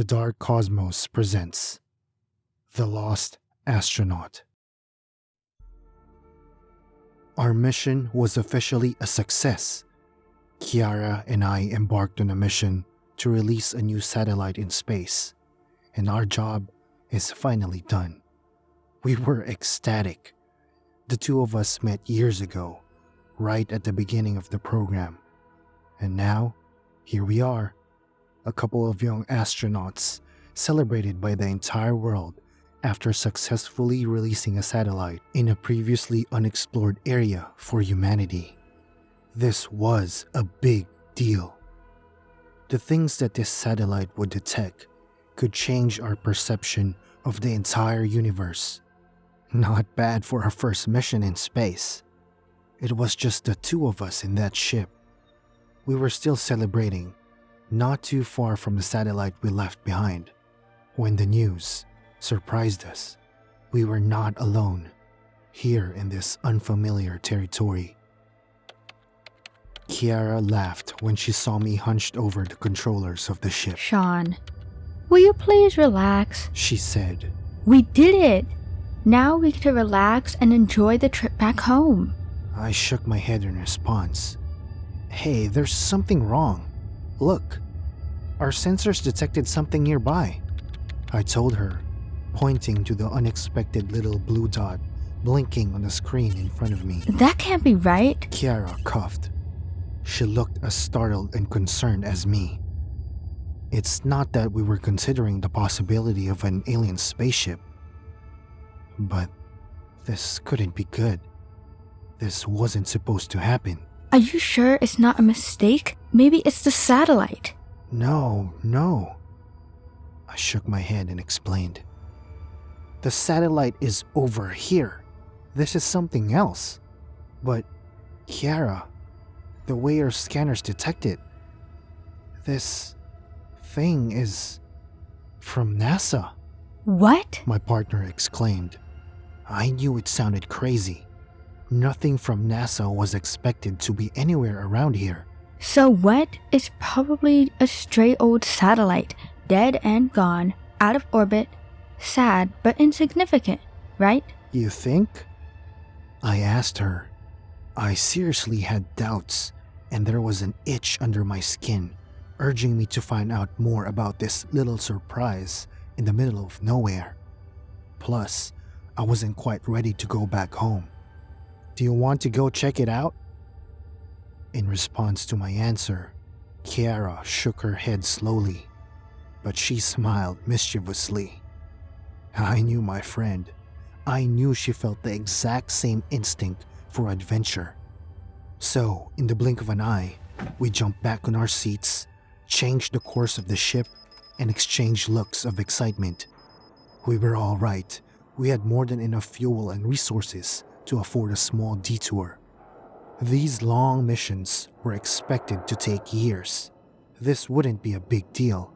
The Dark Cosmos presents The Lost Astronaut. Our mission was officially a success. Kiara and I embarked on a mission to release a new satellite in space, and our job is finally done. We were ecstatic. The two of us met years ago, right at the beginning of the program. And now, here we are, a couple of young astronauts celebrated by the entire world after successfully releasing a satellite in a previously unexplored area for humanity. This was a big deal. The things that this satellite would detect could change our perception of the entire universe. Not bad for our first mission in space. It was just the two of us in that ship. We were still celebrating, not too far from the satellite we left behind, when the news surprised us. We were not alone, here in this unfamiliar territory. Kiara laughed when she saw me hunched over the controllers of the ship. Sean, will you please relax? She said. We did it! Now we get to relax and enjoy the trip back home. I shook my head in response. Hey, there's something wrong. Look, our sensors detected something nearby, I told her, pointing to the unexpected little blue dot blinking on the screen in front of me. That can't be right. Kiara coughed. She looked as startled and concerned as me. It's not that we were considering the possibility of an alien spaceship, but this couldn't be good. This wasn't supposed to happen. Are you sure it's not a mistake? Maybe it's the satellite. No. I shook my head and explained. The satellite is over here. This is something else. But, Kiara, the way our scanners detect it, this thing is from NASA. What? My partner exclaimed. I knew it sounded crazy. Nothing from NASA was expected to be anywhere around here. So what? It's probably a stray old satellite, dead and gone, out of orbit, sad but insignificant, right? You think? I asked her. I seriously had doubts, and there was an itch under my skin, urging me to find out more about this little surprise in the middle of nowhere. Plus, I wasn't quite ready to go back home. Do you want to go check it out? In response to my answer, Kiara shook her head slowly, but she smiled mischievously. I knew my friend. I knew she felt the exact same instinct for adventure. So, in the blink of an eye, we jumped back on our seats, changed the course of the ship, and exchanged looks of excitement. We were all right. We had more than enough fuel and resources to afford a small detour. These long missions were expected to take years. This wouldn't be a big deal.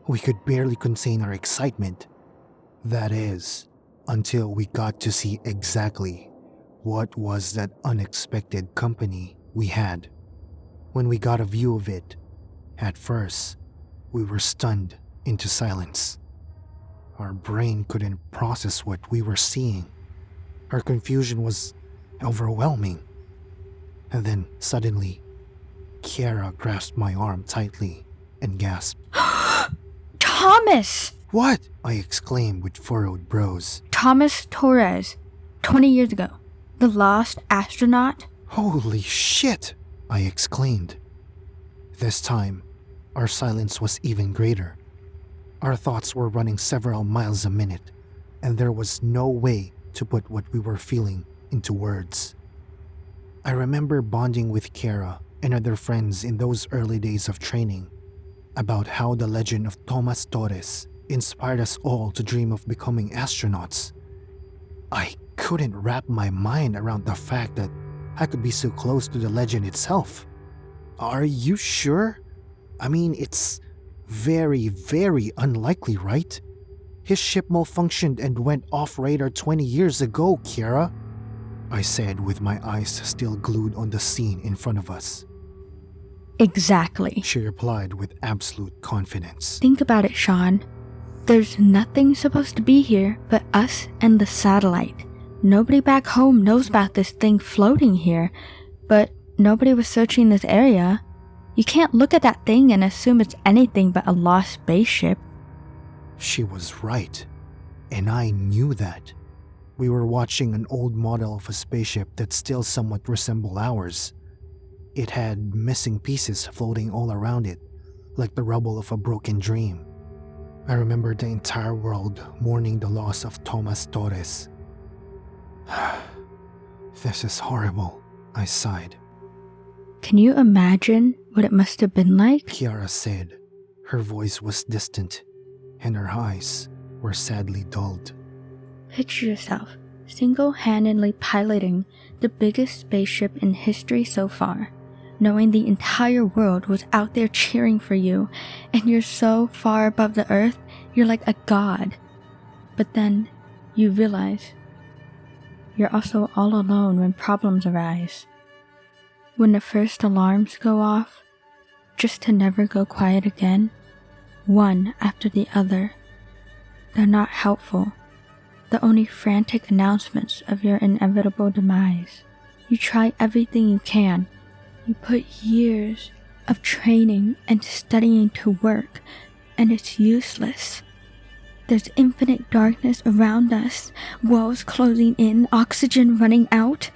We could barely contain our excitement. That is, until we got to see exactly what was that unexpected company we had. When we got a view of it, at first, we were stunned into silence. Our brain couldn't process what we were seeing. Our confusion was overwhelming. And then, suddenly, Kiara grasped my arm tightly and gasped. Thomas! What? I exclaimed with furrowed brows. Thomas Torres, 20 years ago. The lost astronaut? Holy shit! I exclaimed. This time, our silence was even greater. Our thoughts were running several miles a minute, and there was no way to put what we were feeling into words. I remember bonding with Kiara and other friends in those early days of training about how the legend of Thomas Torres inspired us all to dream of becoming astronauts. I couldn't wrap my mind around the fact that I could be so close to the legend itself. Are you sure? I mean, it's very, very unlikely, right? His ship malfunctioned and went off radar 20 years ago, Kiara, I said with my eyes still glued on the scene in front of us. Exactly. she replied with absolute confidence. Think about it, Sean. There's nothing supposed to be here but us and the satellite. Nobody back home knows about this thing floating here, but nobody was searching this area. You can't look at that thing and assume it's anything but a lost spaceship. She was right, and I knew that. We were watching an old model of a spaceship that still somewhat resembled ours. It had missing pieces floating all around it, like the rubble of a broken dream. I remember the entire world mourning the loss of Thomas Torres. This is horrible, I sighed. Can you imagine what it must have been like? Kiara said. Her voice was distant, and her eyes were sadly dulled. Picture yourself single-handedly piloting the biggest spaceship in history so far, knowing the entire world was out there cheering for you, and you're so far above the earth, you're like a god. But then you realize you're also all alone when problems arise. When the first alarms go off, just to never go quiet again, one after the other. They're not helpful. The only frantic announcements of your inevitable demise. You try everything you can. You put years of training and studying to work, and it's useless. There's infinite darkness around us, walls closing in, oxygen running out.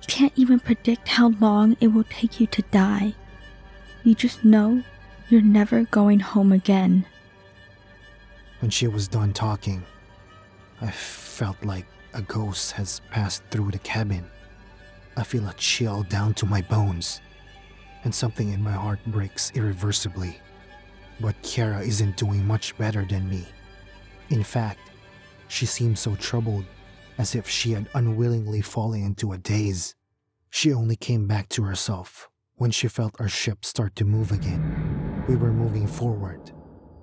You can't even predict how long it will take you to die. You just know you're never going home again. When she was done talking, I felt like a ghost has passed through the cabin. I feel a chill down to my bones, and something in my heart breaks irreversibly. But Kiara isn't doing much better than me. In fact, she seemed so troubled, as if she had unwillingly fallen into a daze. She only came back to herself when she felt our ship start to move again. We were moving forward,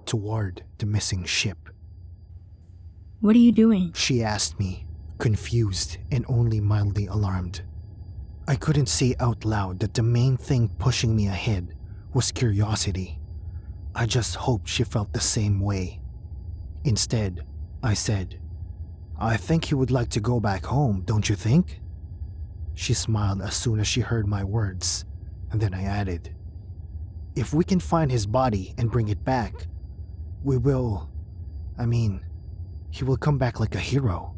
toward the missing ship. What are you doing? She asked me, confused and only mildly alarmed. I couldn't say out loud that the main thing pushing me ahead was curiosity. I just hoped she felt the same way. Instead, I said, "I think he would like to go back home, don't you think?" She smiled as soon as she heard my words, and then I added, "If we can find his body and bring it back, he will come back like a hero."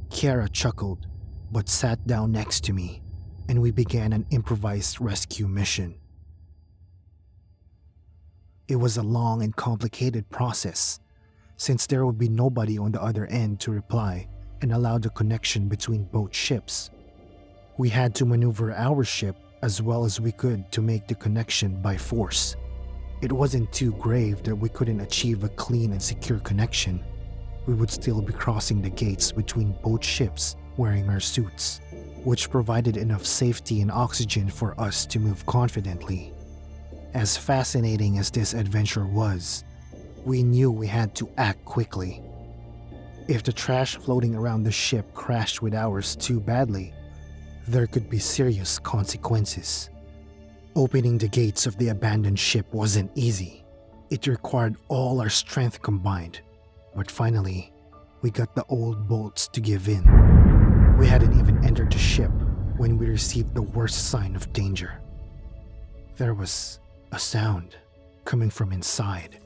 Kiara chuckled, but sat down next to me, and we began an improvised rescue mission. It was a long and complicated process, since there would be nobody on the other end to reply and allow the connection between both ships. We had to maneuver our ship as well as we could to make the connection by force. It wasn't too grave that we couldn't achieve a clean and secure connection. We would still be crossing the gates between both ships wearing our suits, which provided enough safety and oxygen for us to move confidently. As fascinating as this adventure was, we knew we had to act quickly. If the trash floating around the ship crashed with ours too badly, there could be serious consequences. Opening the gates of the abandoned ship wasn't easy. It required all our strength combined, but finally, we got the old bolts to give in. We hadn't even entered the ship when we received the worst sign of danger. There was a sound coming from inside.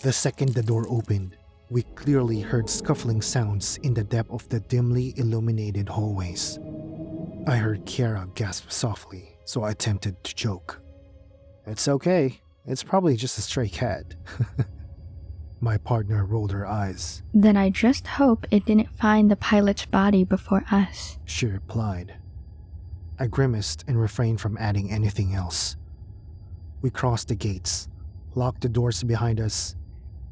The second the door opened, we clearly heard scuffling sounds in the depth of the dimly illuminated hallways. I heard Kiara gasp softly, so I attempted to joke. "It's okay. It's probably just a stray cat." My partner rolled her eyes. Then I just hope it didn't find the pilot's body before us, she replied. I grimaced and refrained from adding anything else. We crossed the gates, locked the doors behind us,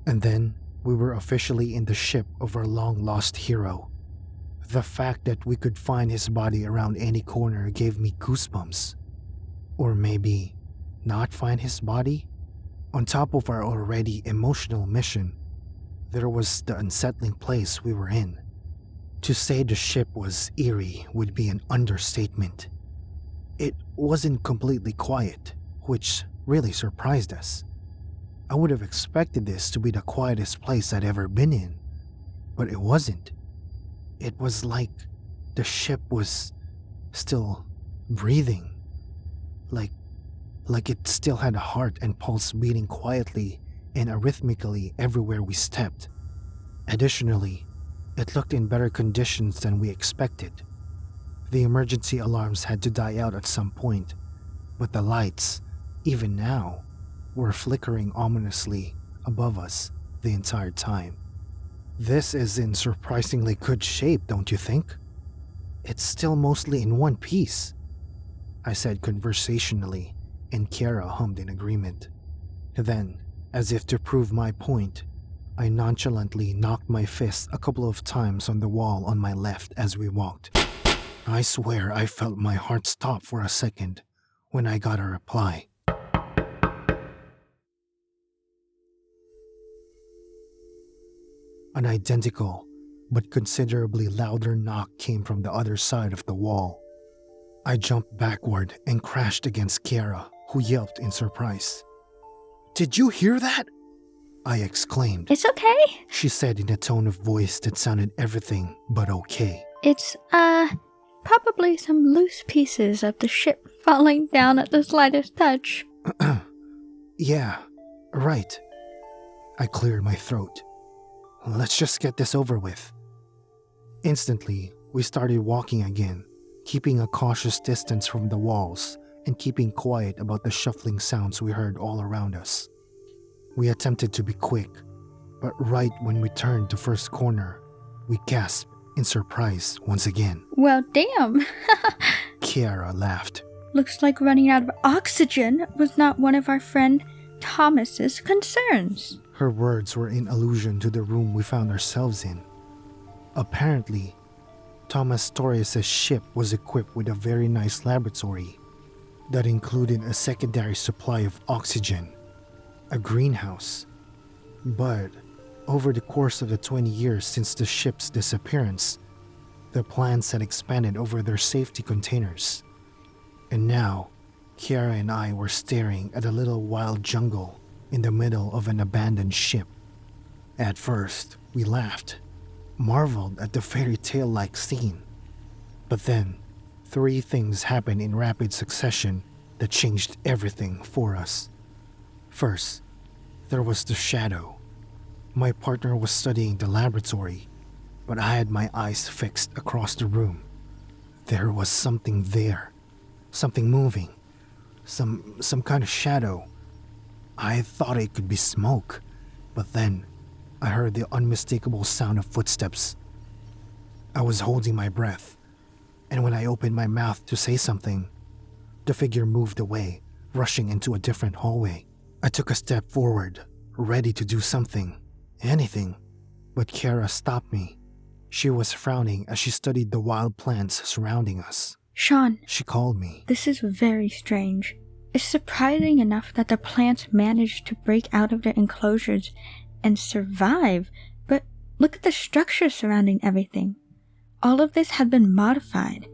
and then we were officially in the ship of our long-lost hero. The fact that we could find his body around any corner gave me goosebumps. Or maybe not find his body? On top of our already emotional mission, there was the unsettling place we were in. To say the ship was eerie would be an understatement. It wasn't completely quiet, which really surprised us. I would have expected this to be the quietest place I'd ever been in, but it wasn't. It was like the ship was still breathing, like it still had a heart and pulse beating quietly and arrhythmically everywhere we stepped. Additionally, it looked in better conditions than we expected. The emergency alarms had to die out at some point, but the lights, even now, were flickering ominously above us the entire time. This is in surprisingly good shape, don't you think? It's still mostly in one piece, I said conversationally, and Kiara hummed in agreement. Then, as if to prove my point, I nonchalantly knocked my fist a couple of times on the wall on my left as we walked. I swear I felt my heart stop for a second when I got a reply. An identical, but considerably louder knock came from the other side of the wall. I jumped backward and crashed against Kiara, who yelped in surprise. "Did you hear that?" I exclaimed. It's okay. She said in a tone of voice that sounded everything but okay. It's, probably some loose pieces of the ship falling down at the slightest touch. Yeah, right. I cleared my throat. Let's just get this over with. Instantly, we started walking again, keeping a cautious distance from the walls and keeping quiet about the shuffling sounds we heard all around us. We attempted to be quick, but right when we turned the first corner, we gasped in surprise once again. Well, damn. Kiara laughed. Looks like running out of oxygen was not one of our friend Thomas's concerns. Her words were in allusion to the room we found ourselves in. Apparently, Thomas Torres' ship was equipped with a very nice laboratory that included a secondary supply of oxygen, a greenhouse. But over the course of the 20 years since the ship's disappearance, the plants had expanded over their safety containers. And now, Kiara and I were staring at a little wild jungle in the middle of an abandoned ship. At first, we laughed, marveled at the fairy tale-like scene. But then, 3 things happened in rapid succession that changed everything for us. First, there was the shadow. My partner was studying the laboratory, but I had my eyes fixed across the room. There was something there, something moving, some kind of shadow. I thought it could be smoke, but then I heard the unmistakable sound of footsteps. I was holding my breath, and when I opened my mouth to say something, the figure moved away, rushing into a different hallway. I took a step forward, ready to do something, anything, but Kiara stopped me. She was frowning as she studied the wild plants surrounding us. Sean, She called me. this is very strange. It's surprising enough that the plants managed to break out of their enclosures and survive, but look at the structure surrounding everything. All of this had been modified.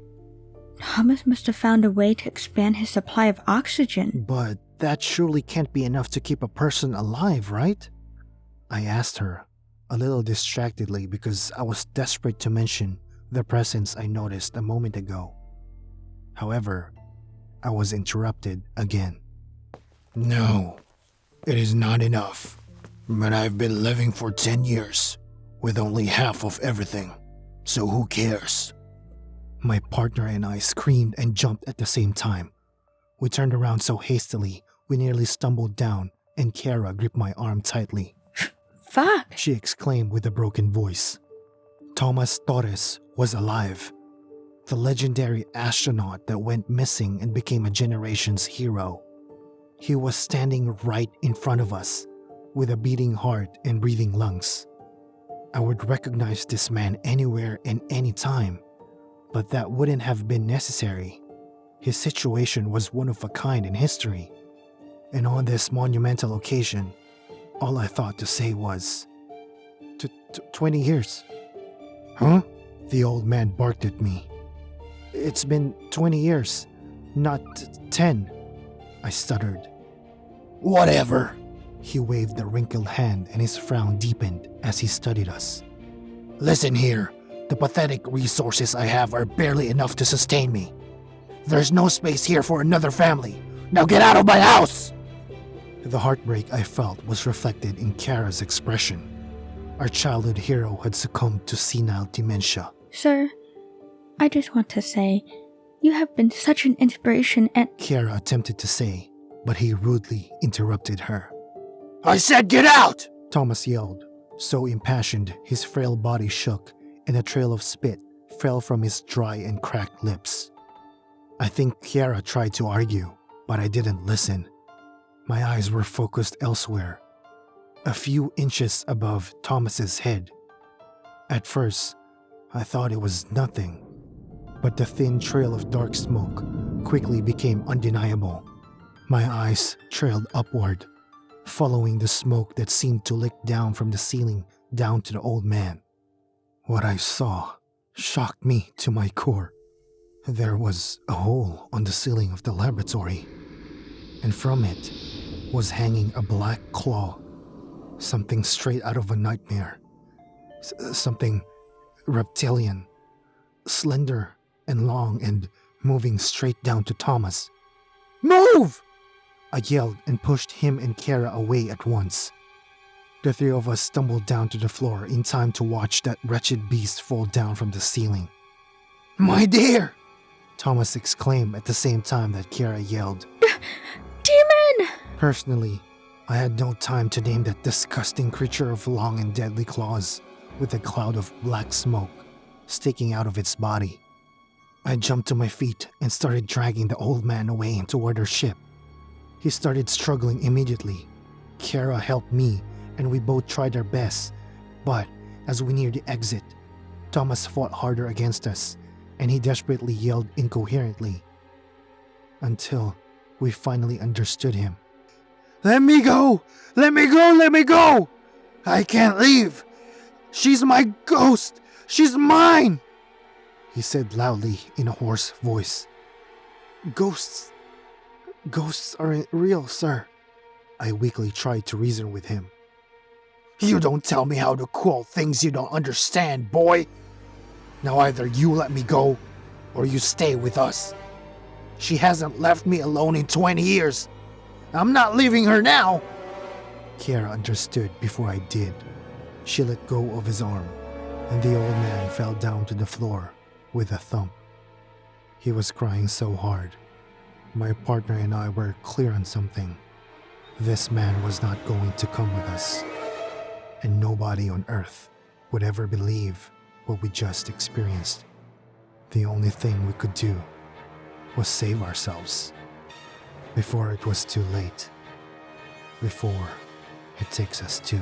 Thomas must have found a way to expand his supply of oxygen. But that surely can't be enough to keep a person alive, right? I asked her, a little distractedly because I was desperate to mention the presence I noticed a moment ago. However, I was interrupted again. No, it is not enough. But I've been living for 10 years with only half of everything, so who cares? My partner and I screamed and jumped at the same time. We turned around so hastily, we nearly stumbled down, and Kiara gripped my arm tightly. Fuck! She exclaimed with a broken voice. Thomas Torres was alive. The legendary astronaut that went missing and became a generation's hero. He was standing right in front of us, with a beating heart and breathing lungs. I would recognize this man anywhere and any time, but that wouldn't have been necessary. His situation was one of a kind in history, and on this monumental occasion, all I thought to say was, 20 years. Huh? The old man barked at me. It's been 20 years. not 10, I stuttered. Whatever. He waved a wrinkled hand and his frown deepened as he studied us. Listen here, the pathetic resources I have are barely enough to sustain me. There's no space here for another family. Now get out of my house! The heartbreak I felt was reflected in Kara's expression. Our childhood hero had succumbed to senile dementia. Sir, I just want to say, you have been such an inspiration and— Kara attempted to say, but he rudely interrupted her. I said get out! Thomas yelled, so impassioned his frail body shook and a trail of spit fell from his dry and cracked lips. I think Kiara tried to argue, but I didn't listen. My eyes were focused elsewhere, a few inches above Thomas's head. At first, I thought it was nothing, but the thin trail of dark smoke quickly became undeniable. My eyes trailed upward, following the smoke that seemed to lick down from the ceiling down to the old man. What I saw shocked me to my core. There was a hole on the ceiling of the laboratory, and from it was hanging a black claw, something straight out of a nightmare, something reptilian, slender and long and moving straight down to Thomas. "Move!" I yelled and pushed him and Kara away at once. The three of us stumbled down to the floor in time to watch that wretched beast fall down from the ceiling. My dear! Thomas exclaimed at the same time that Kara yelled. Demon! Personally, I had no time to name that disgusting creature of long and deadly claws with a cloud of black smoke sticking out of its body. I jumped to my feet and started dragging the old man away toward our ship. He started struggling immediately. Kara helped me, and we both tried our best, but as we neared the exit, Thomas fought harder against us, and he desperately yelled incoherently, until we finally understood him. Let me go! Let me go! Let me go! I can't leave! She's my ghost! She's mine! He said loudly in a hoarse voice. Ghosts aren't real, sir. I weakly tried to reason with him. You don't tell me how to quote things you don't understand, boy! Now either you let me go, or you stay with us. She hasn't left me alone in 20 years. I'm not leaving her now! Kiara understood before I did. She let go of his arm, and the old man fell down to the floor with a thump. He was crying so hard. My partner and I were clear on something. This man was not going to come with us, and nobody on earth would ever believe what we just experienced. The only thing we could do was save ourselves before it was too late, before it takes us to.